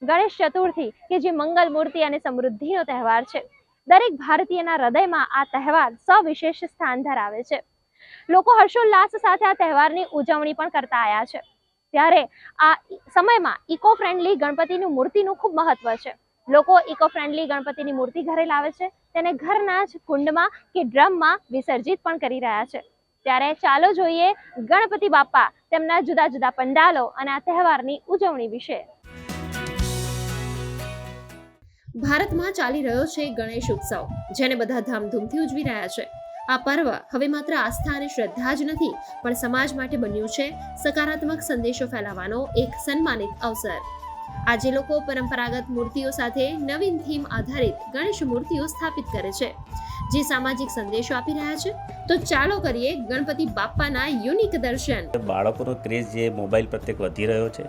ગણેશ ચતુર્થી કે જે મંગલ મૂર્તિ અને સમૃદ્ધિનો તહેવાર છે, દરેક ભારતીયના હૃદયમાં આ તહેવાર સવિશેષ સ્થાન ધરાવે છે. લોકો હર્ષોલ્લાસ સાથે આ તહેવારની ઉજવણી પણ કરતા આવ્યા છે. ત્યારે આ સમયમાં ઇકો ફ્રેન્ડલી ગણપતિની મૂર્તિનું ખૂબ મહત્વ છે. લોકો ઇકો ફ્રેન્ડલી ગણપતિની મૂર્તિ ઘરે લાવે છે, તેને ઘરના જ કુંડમાં કે ડ્રમમાં વિસર્જિત પણ કરી રહ્યા છે. ત્યારે ચાલો જોઈએ ગણપતિ બાપ્પા તેમના જુદા જુદા પંડાલો અને આ તહેવારની ઉજવણી વિશે. ભારતમાં ચાલી રહ્યો છે ગણેશ ઉત્સવ, જેને બધા ધામધૂમથી ઉજવી રહ્યા છે. આ પર્વ હવે માત્ર આસ્થા અને શ્રદ્ધા જ નથી, પણ સમાજ માટે બન્યું છે સકારાત્મક સંદેશો ફેલાવવાનો એક સન્માનિત અવસર. આજે લોકો પરંપરાગત મૂર્તિઓ સાથે નવીન થીમ આધારિત ગણેશ મૂર્તિઓ સ્થાપિત કરે છે, જે સામાજિક સંદેશો આપી રહ્યા છે. તો ચાલો કરીએ ગણપતિ બાપ્પાના યુનિક દર્શન. બાળકોનો ક્રેઝ જે મોબાઈલ પ્રત્યે વધી રહ્યો છે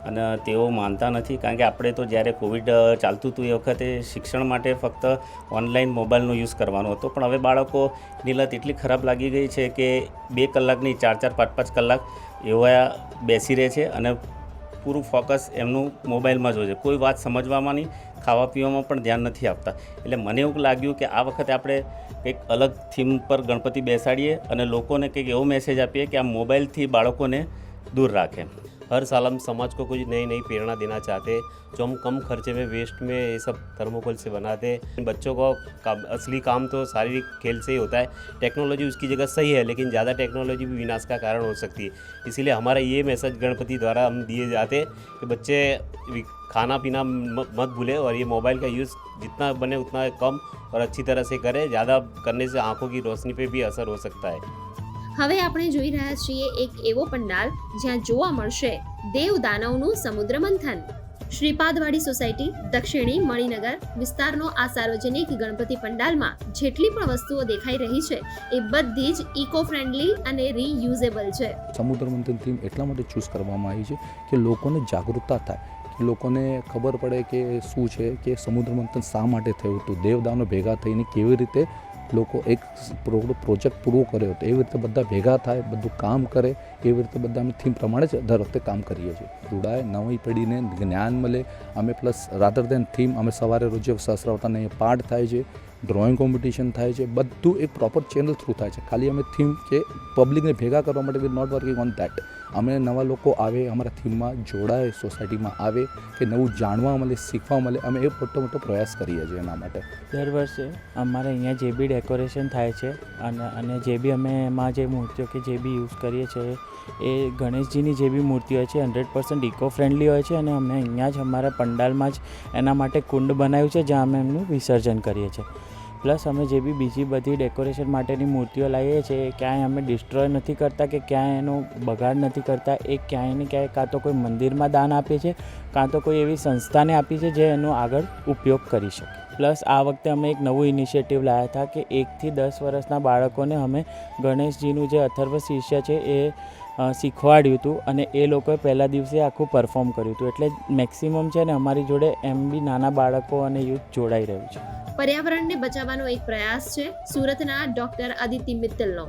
અને તેઓ માનતા નથી, કારણ કે આપણે તો જ્યારે કોવિડ ચાલતું હતું એ વખતે શિક્ષણ માટે ફક્ત ઓનલાઈન મોબાઈલનો યુઝ કરવાનો હતો, પણ હવે બાળકોની લત એટલી ખરાબ લાગી ગઈ છે કે 2 કલાક નહીં 4-4, 5-5 કલાક એવા બેસી રહે છે અને પૂરું ફોકસ એમનું મોબાઈલમાં જ હોય છે. કોઈ વાત સમજવામાં નહીં, ખાવા પીવામાં પણ ધ્યાન નથી આપતા. એટલે મને એવું લાગ્યું કે આ વખતે આપણે કંઈક અલગ થીમ પર ગણપતિ બેસાડીએ અને લોકોને કંઈક એવો મેસેજ આપીએ કે આ मोबाइल बालों दूर रखें. हर साल हम समाज को कुछ नई नई प्रेरणा देना चाहते हैं, जो हम कम खर्चे में वेस्ट में ये सब थर्मोकोल से बनाते हैं. बच्चों को असली काम तो शारीरिक खेल से ही होता है. टेक्नोलॉजी उसकी जगह सही है, लेकिन ज़्यादा टेक्नोलॉजी भी विनाश का कारण हो सकती है. इसीलिए हमारा ये मैसेज गणपति द्वारा हम दिए जाते हैं कि बच्चे खाना पीना मत भूले और ये मोबाइल का यूज़ जितना बने उतना कम और अच्छी तरह से करें. ज़्यादा करने से आँखों की रोशनी पे भी असर हो सकता है. હવે આપણે જોઈ રહ્યા છીએ એક એવો પંડાલ જ્યાં જોવા મળશે દેવ દાનવનું સમુદ્ર મંથન. શ્રીપાદવાડી સોસાયટી, દક્ષિણી મણિનગર વિસ્તારનો આ સાર્વજનિક ગણપતિ પંડાલમાં જેટલી પણ વસ્તુઓ દેખાઈ રહી છે એ બધી જ ઇકો ફ્રેન્ડલી અને રીયુઝેબલ છે. સમુદ્ર મંથન થીમ એટલા માટે ચૂઝ કરવામાં આવી છે કે લોકોને જાગૃતતા થાય, કે લોકોને ખબર પડે કે શું છે, કે સમુદ્ર મંથન શા માટે થયું હતું, દેવદાનો ભેગા થઈને કેવી રીતે લોકો એક પ્રોજેક્ટ પૂરો કર્યો હતો, એવી રીતે બધા ભેગા થાય, બધું કામ કરે, એવી રીતે બધા અમે થીમ પ્રમાણે જ દર વખતે કામ કરીએ છીએ. જોડાય, નવી પેઢીને જ્ઞાન મળે. અમે પ્લસ રાધર દેન થીમ અમે સવારે રોજ સહસ્રાવતાને પાઠ થાય છે, ડ્રોઈંગ કોમ્પિટિશન થાય છે, બધું એક પ્રોપર ચેનલ થ્રુ થાય છે. ખાલી અમે થીમ કે પબ્લિકને ભેગા કરવા માટે we not working on that. અમે નવા લોકો આવે, અમારા થીમમાં જોડાય, સોસાયટીમાં આવે, કે નવું જાણવા મળે, શીખવા મળે, અમે એ મોટો પ્રયાસ કરીએ છીએ એના માટે. દર વર્ષે અમારે અહીંયા જે બી ડેકોરેશન થાય છે અને જે બી અમે એમાં જે મૂર્તિઓ કે જે બી યુઝ કરીએ છીએ એ ગણેશજીની જે બી મૂર્તિ હોય છે 100% ઇકો ફ્રેન્ડલી હોય છે અને અમે અહીંયા જ અમારા પંડાલમાં જ એના માટે કુંડ બનાવ્યું છે જ્યાં અમે એમનું વિસર્જન કરીએ છીએ. પ્લસ અમે જે બી બીજી બધી ડેકોરેશન માટેની મૂર્તિઓ લાવીએ છીએ એ ક્યાંય અમે ડિસ્ટ્રોય નથી કરતા કે ક્યાંય એનો બગાડ નથી કરતા. એ ક્યાંય ને ક્યાંય કાં તો કોઈ મંદિરમાં દાન આપીએ છીએ, કાં તો કોઈ એવી સંસ્થાને આપીએ છીએ જે એનો આગળ ઉપયોગ કરી શકે. પ્લસ આ વખતે અમે એક નવું ઇનિશિયેટિવ લાવ્યા હતા કે 1 થી 10 વર્ષના બાળકોને અમે ગણેશજીનું જે અથર્વ શિષ્ય છે એ શીખવાડ્યું હતું અને એ લોકોએ પહેલા દિવસે આખું પરફોર્મ કર્યું હતું. એટલે મેક્સિમમ છે ને અમારી જોડે એમ બી નાના બાળકો અને યુથ જોડાઈ રહ્યું છે. પર્યાવરણને બચાવવાનો એક પ્રયાસ છે સુરતના ડોક્ટર અદિતિ મિત્તલનો,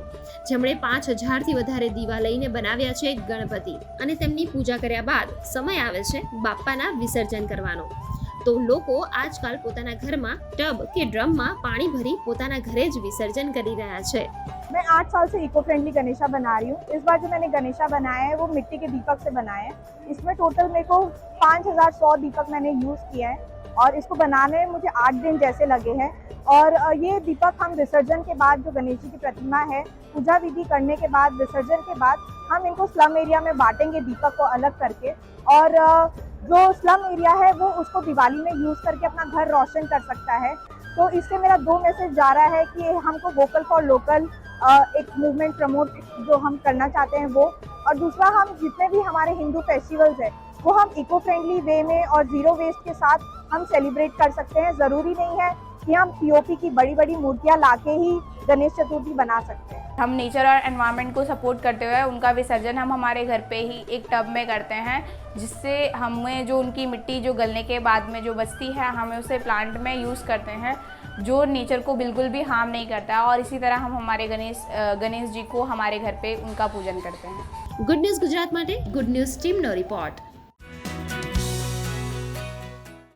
જેમણે 5000થી વધારે દીવા લઈને બનાવ્યા છે ગણપતિ અને તેમની પૂજા કર્યા બાદ સમય આવે છે બાપ્પાના વિસર્જન કરવાનો. तो લોકો આજકાલ પોતાના ઘરમાં ટબ કે ડ્રમમાં પાણી ભરી પોતાના ઘરે જ વિસર્જન કરી રહ્યા છે. मैं 8 साल से इको फ्रेंडली गणेशा बना रही हूँ. इस बार जो मैंने गणेशा बनाया है वो मिट्टी के दीपक से बनाया है. इसमें टोटल मेरे को 5100 दीपक मैंने यूज़ किया है और इसको बनाने में मुझे 8 दिन जैसे लगे हैं. और ये दीपक हम विसर्जन के बाद जो गणेश जी की प्रतिमा है, पूजा विधि करने के बाद विसर्जन के बाद हम इनको स्लम एरिया में बांटेंगे दीपक को अलग करके. और जो स्लम एरिया है वो उसको दिवाली में यूज़ करके अपना घर रोशन कर सकता है. तो इससे मेरा 2 मैसेज जा रहा है कि हमको वोकल फॉर लोकल एक मूवमेंट प्रमोट जो हम करना चाहते हैं वो, और दूसरा हम जितने भी हमारे हिंदू फेस्टिवल्स हैं वो हम इको फ्रेंडली वे में और ज़ीरो वेस्ट के साथ हम सेलिब्रेट कर सकते हैं. ज़रूरी नहीं है कि हम पीओपी की बड़ी बड़ी मूर्तियाँ लाके ही गणेश चतुर्थी बना सकते हैं. हम नेचर और एनवायरनमेंट को सपोर्ट करते हुए उनका विसर्जन हम हमारे घर पे ही एक टब में करते हैं, जिससे हमें जो उनकी मिट्टी जो गलने के बाद में जो बचती है हमें उसे प्लांट में यूज़ करते हैं, जो नेचर को बिल्कुल भी हार्म नहीं करता. और इसी तरह हम हमारे गणेश जी को हमारे घर पे उनका पूजन करते हैं. ગુડ ન્યૂઝ ગુજરાત માટે ગુડ ન્યૂઝ ટીમનો રિપોર્ટ.